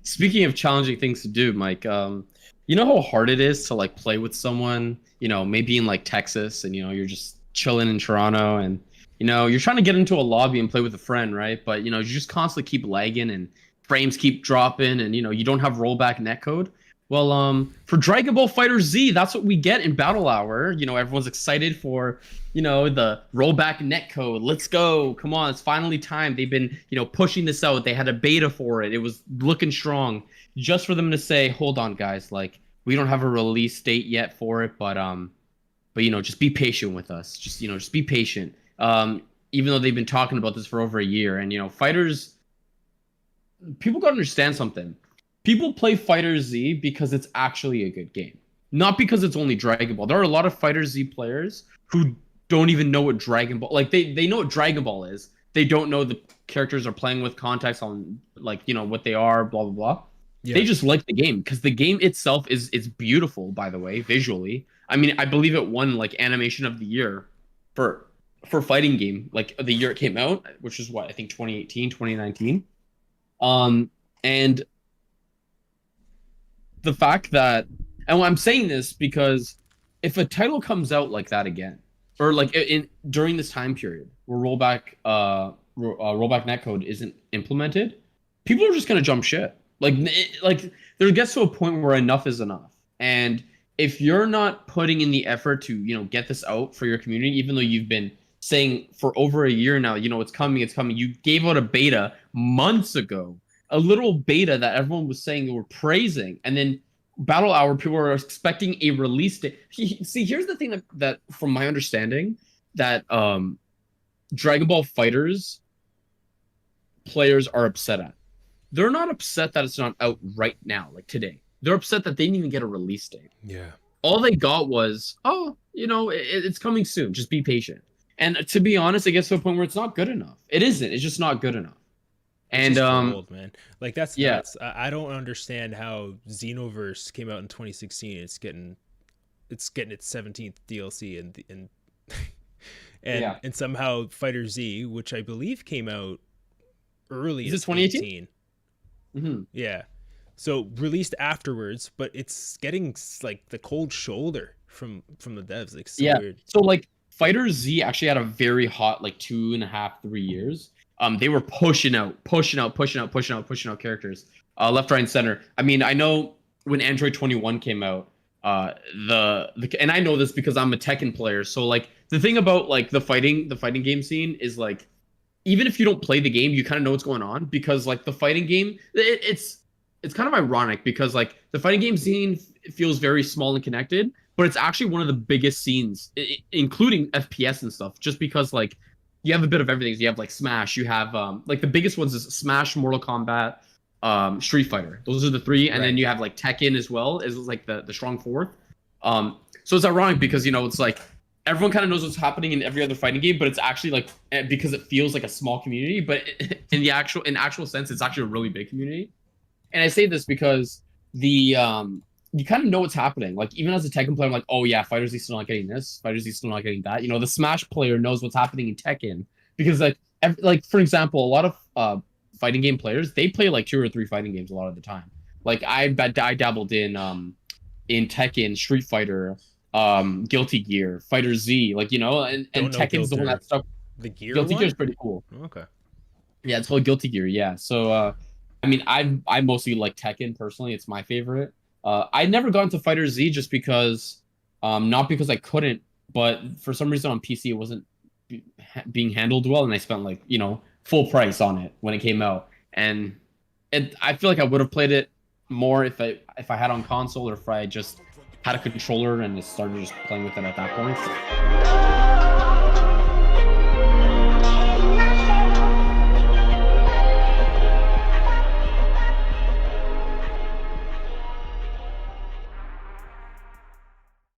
Speaking of challenging things to do, Mike, you know how hard it is to like play with someone, maybe in like Texas and you're just chilling in Toronto and you're trying to get into a lobby and play with a friend, right? But you just constantly keep lagging and frames keep dropping and you don't have rollback netcode. Well, for Dragon Ball Fighter Z, that's what we get in Battle Hour. Everyone's excited for the rollback netcode. Let's go. Come on, it's finally time. They've been, pushing this out. They had a beta for it. It was looking strong. Just for them to say, hold on, guys, like we don't have a release date yet for it, but just be patient with us. Just be patient. Even though they've been talking about this for over a year, and fighters, people gotta understand something. People play Fighter Z because it's actually a good game, not because it's only Dragon Ball. There are a lot of Fighter Z players who don't even know what Dragon Ball, like they know what Dragon Ball is. They don't know the characters are playing with context on like what they are, blah blah blah. Yeah. They just like the game because the game itself is beautiful, by the way, visually. I mean, I believe it won like animation of the year for fighting game, like the year it came out, which is what I think 2018, 2019. And the fact that, and I'm saying this because if a title comes out like that again, or like during this time period where rollback netcode isn't implemented, people are just gonna jump ship. Like there gets to a point where enough is enough, and if you're not putting in the effort to get this out for your community, even though you've been saying for over a year now, it's coming, it's coming. You gave out a beta months ago, a little beta that everyone was saying they were praising, and then Battle Hour, people are expecting a release date. See, here's the thing that from my understanding, that Dragon Ball Fighters players are upset at. They're not upset that it's not out right now, like today. They're upset that they didn't even get a release date. Yeah. All they got was, it's coming soon. Just be patient. And to be honest, it gets to a point where it's not good enough. It isn't. It's just not good enough. And old, man. Like that's yeah. nuts. I don't understand how Xenoverse came out in 2016. It's getting its 17th DLC and somehow Fighter Z, which I believe came out early. Is it 2018? Mm-hmm. Yeah. So released afterwards, but it's getting like the cold shoulder from the devs. Like so weird. So like Fighter Z actually had a very hot like 2.5, 3 years. They were pushing out characters, left, right, and center. I mean, I know when Android 21 came out, and I know this because I'm a Tekken player. So like the thing about like the fighting game scene is like, even if you don't play the game, you kind of know what's going on because like the fighting game, it's kind of ironic because like the fighting game scene feels very small and connected, but it's actually one of the biggest scenes, including FPS and stuff, just because like you have a bit of everything. You have like Smash, you have like the biggest ones is Smash, Mortal Kombat, Street Fighter. Those are the three, and then you have like Tekken as well as like the strong fourth. So it's ironic because it's like everyone kind of knows what's happening in every other fighting game, but it's actually like because it feels like a small community, but in actual sense, it's actually a really big community. And I say this because you kind of know what's happening. Like even as a Tekken player, I'm like, oh yeah, Fighter Z still not getting this. Fighter Z still not getting that. The Smash player knows what's happening in Tekken because like for example, a lot of fighting game players, they play like 2 or 3 fighting games a lot of the time. Like I dabbled in Tekken, Street Fighter, Guilty Gear, Fighter Z, like and Tekken's the one that stuck. The Gear Guilty one? Gear is pretty cool. Okay. Yeah, it's called Guilty Gear. Yeah, so I mean, I mostly like Tekken personally. It's my favorite. I never got into Fighter Z just because, not because I couldn't, but for some reason on PC it wasn't being handled well, and I spent like full price on it when it came out, and I feel like I would have played it more if I had on console or if I just had a controller and started just playing with it at that point.